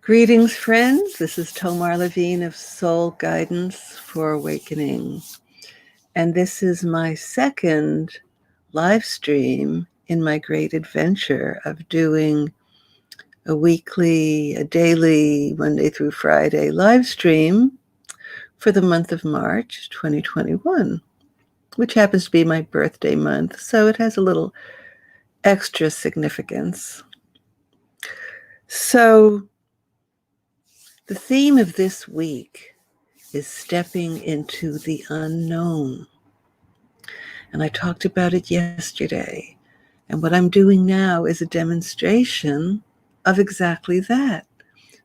Greetings, friends. This is Tomar Levine of Soul Guidance for Awakening. And this is my second live stream in my great adventure of doing a daily, Monday through Friday live stream for the month of March 2021, which happens to be my birthday month. So it has a little extra significance. So the theme of this week is stepping into the unknown. And I talked about it yesterday. And what I'm doing now is a demonstration of exactly that,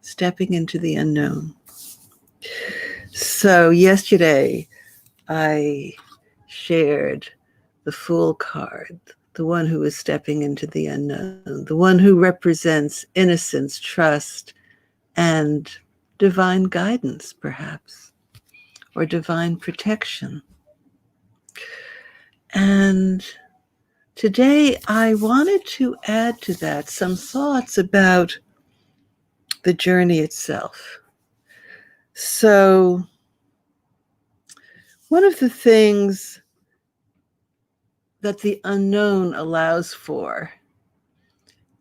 stepping into the unknown. So yesterday, I shared the Fool card, the one who is stepping into the unknown, the one who represents innocence, trust, and divine guidance, perhaps, or divine protection. And today I wanted to add to that some thoughts about the journey itself. So, one of the things that the unknown allows for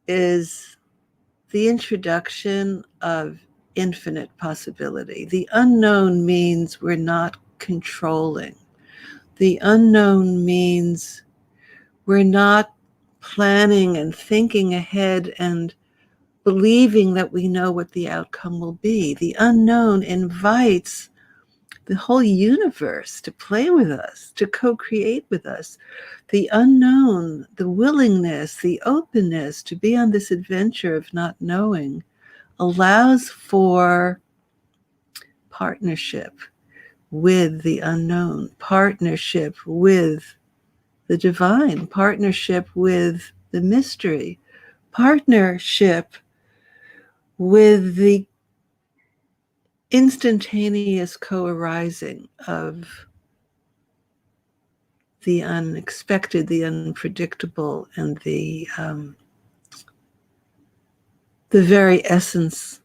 is the introduction of infinite possibility. The unknown means we're not controlling. The unknown means we're not planning and thinking ahead and believing that we know what the outcome will be. The unknown invites the whole universe to play with us, to co-create with us. The unknown, the willingness, the openness to be on this adventure of not knowing allows for partnership with the unknown, partnership with the divine, partnership with the mystery, partnership with the instantaneous co-arising of the unexpected, the unpredictable, and the very essence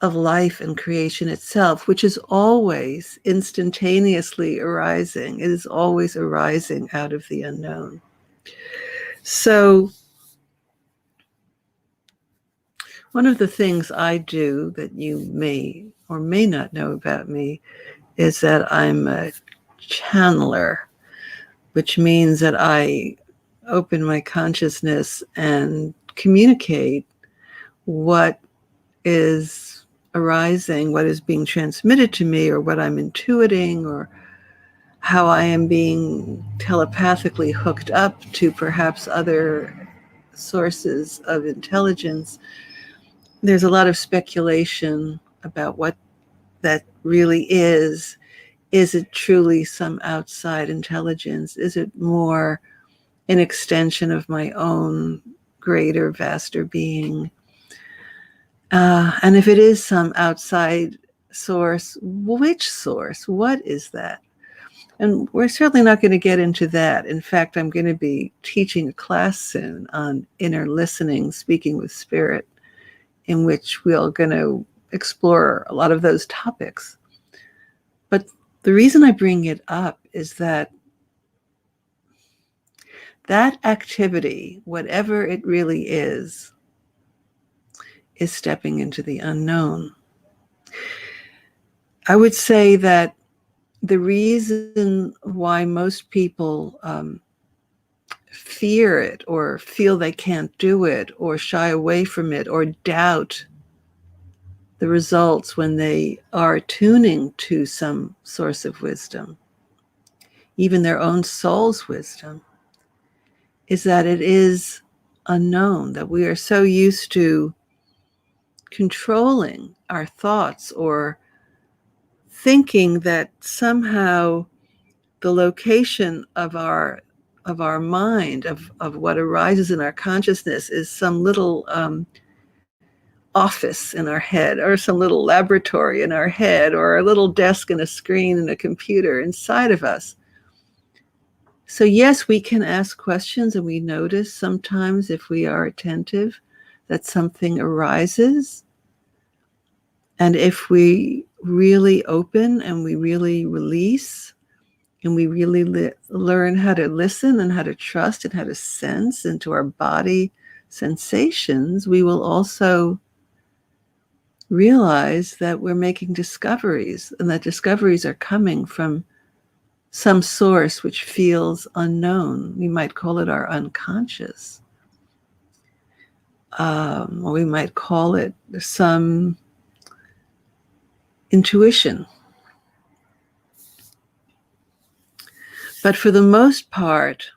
of life and creation itself, which is always instantaneously arising. It is always arising out of the unknown. So, one of the things I do that you may or may not know about me is that I'm a channeler, which means that I open my consciousness and communicate what is arising, what is being transmitted to me, or what I'm intuiting, or how I am being telepathically hooked up to perhaps other sources of intelligence. There's a lot of speculation about what that really is. Is it truly some outside intelligence? Is it more an extension of my own greater, vaster being? And if it is some outside source, which source? What is that? And we're certainly not going to get into that. In fact, I'm going to be teaching a class soon on inner listening, speaking with spirit, in which we're going to explore a lot of those topics. But the reason I bring it up is that activity, whatever it really is stepping into the unknown. I would say that the reason why most people fear it or feel they can't do it or shy away from it or doubt the results when they are tuning to some source of wisdom, even their own soul's wisdom, is that it is unknown, that we are so used to controlling our thoughts or thinking that somehow the location of our mind, of what arises in our consciousness, is some little office in our head, or some little laboratory in our head, or a little desk and a screen and a computer inside of us. So yes, we can ask questions, and we notice sometimes, if we are attentive, that something arises. And if we really open and we really release and we really learn how to listen and how to trust and how to sense into our body sensations, we will also realize that we're making discoveries, and that discoveries are coming from some source which feels unknown. We might call it our unconscious. Or we might call it some intuition. But for the most part,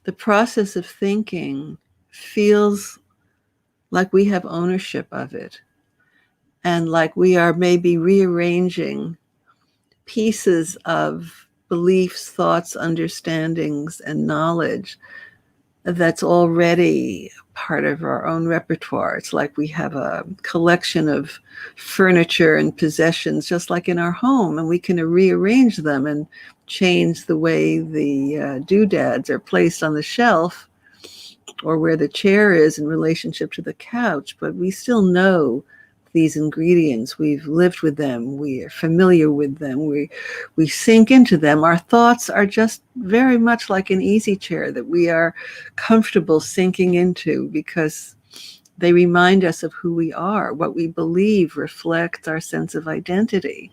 the process of thinking feels like we have ownership of it, and like we are maybe rearranging pieces of beliefs, thoughts, understandings, and knowledge that's already part of our own repertoire. It's like we have a collection of furniture and possessions, just like in our home, and we can rearrange them and change the way the doodads are placed on the shelf or where the chair is in relationship to the couch, but we still know these ingredients. We've lived with them. We are familiar with them. We sink into them. Our thoughts are just very much like an easy chair that we are comfortable sinking into because they remind us of who we are. What we believe reflects our sense of identity.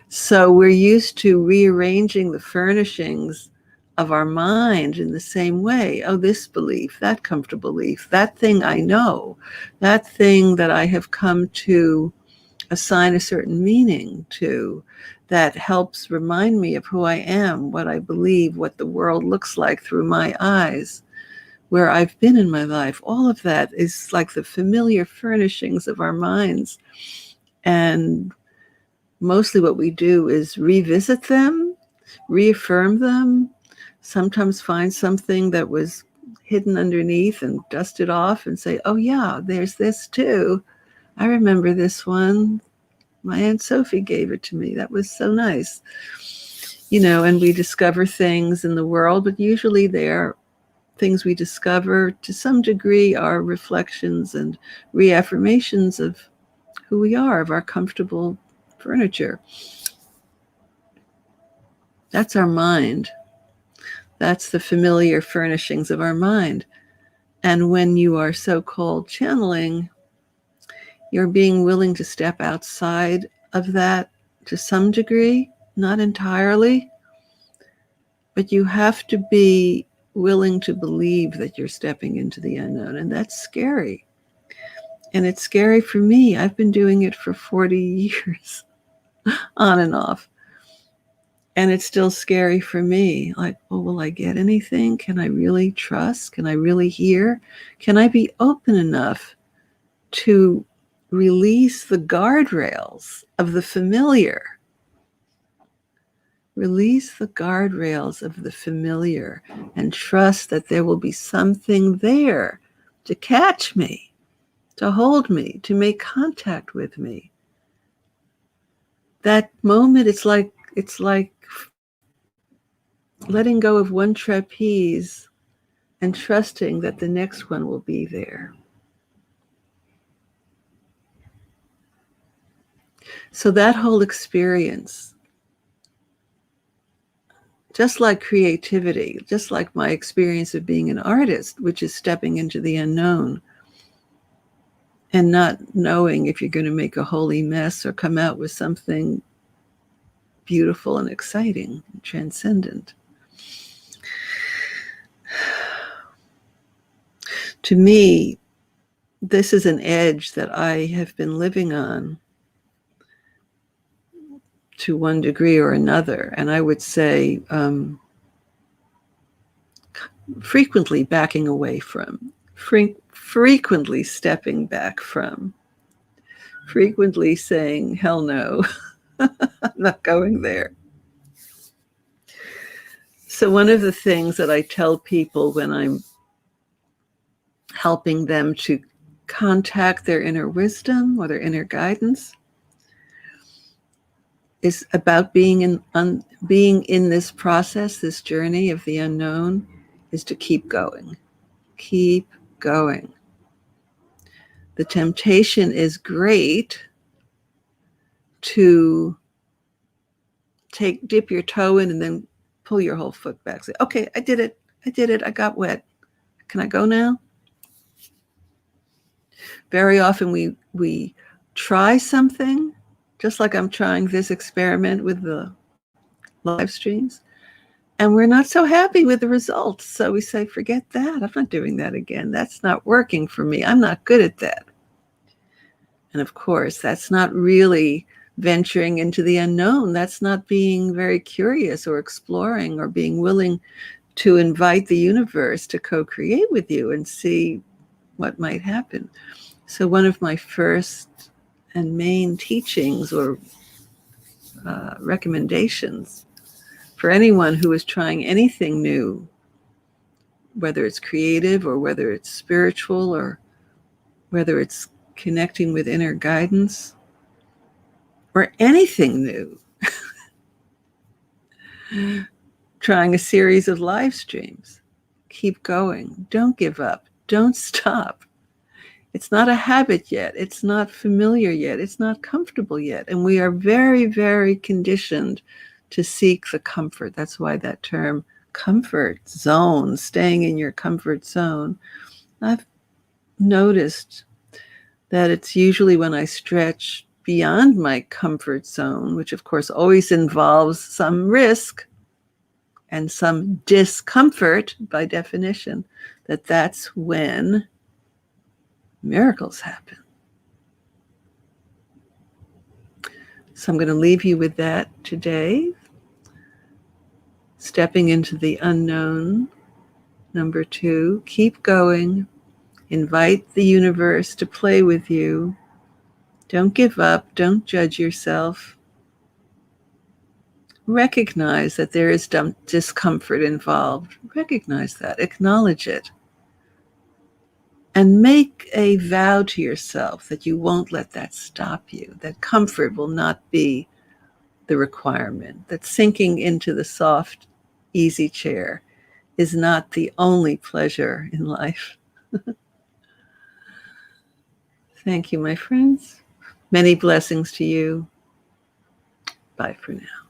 So we're used to rearranging the furnishings of our mind in the same way. Oh, this belief, that comfortable belief, that thing I know, that thing that I have come to assign a certain meaning to, that helps remind me of who I am, what I believe, what the world looks like through my eyes, where I've been in my life. All of that is like the familiar furnishings of our minds. And mostly what we do is revisit them, reaffirm them, sometimes find something that was hidden underneath and dust it off and say, oh yeah, there's this too. I remember this one. My Aunt Sophie gave it to me. That was so nice. And we discover things in the world, but usually they're things we discover to some degree are reflections and reaffirmations of who we are, of our comfortable furniture. That's our mind. That's the familiar furnishings of our mind. And when you are so-called channeling, you're being willing to step outside of that to some degree, not entirely, but you have to be willing to believe that you're stepping into the unknown. And that's scary. And it's scary for me. I've been doing it for 40 years, on and off. And it's still scary for me. Like, oh, will I get anything? Can I really trust? Can I really hear? Can I be open enough to release the guardrails of the familiar? Release the guardrails of the familiar and trust that there will be something there to catch me, to hold me, to make contact with me. That moment, it's like letting go of one trapeze and trusting that the next one will be there. So that whole experience, just like creativity, just like my experience of being an artist, which is stepping into the unknown and not knowing if you're going to make a holy mess or come out with something beautiful and exciting and transcendent. To me, this is an edge that I have been living on to one degree or another. And I would say frequently backing away from, frequently stepping back from, frequently saying, hell no, I'm not going there. So one of the things that I tell people when I'm helping them to contact their inner wisdom or their inner guidance is about being in this process, this journey of the unknown, is to keep going. Keep going. the temptation is great to dip your toe in and then pull your whole foot back. Say, okay, I did it. I got wet. Can I go now? Very often we try something, just like I'm trying this experiment with the live streams, and we're not so happy with the results. So we say, forget that. I'm not doing that again. That's not working for me. I'm not good at that. And of course, that's not really venturing into the unknown. That's not being very curious or exploring or being willing to invite the universe to co-create with you and see what might happen. So one of my first and main teachings or recommendations for anyone who is trying anything new, whether it's creative or whether it's spiritual or whether it's connecting with inner guidance or anything new, trying a series of live streams, keep going. Don't give up. Don't stop. It's not a habit yet. It's not familiar yet. It's not comfortable yet. And we are very, very conditioned to seek the comfort. That's why that term comfort zone, staying in your comfort zone. I've noticed that it's usually when I stretch beyond my comfort zone, which of course always involves some risk and some discomfort by definition, that's when miracles happen. So I'm going to leave you with that today. Stepping into the unknown. Number 2, keep going. Invite the universe to play with you. Don't give up. Don't judge yourself. Recognize that there is discomfort involved. Recognize that. Acknowledge it. And make a vow to yourself that you won't let that stop you, that comfort will not be the requirement, that sinking into the soft, easy chair is not the only pleasure in life. Thank you, my friends. Many blessings to you. Bye for now.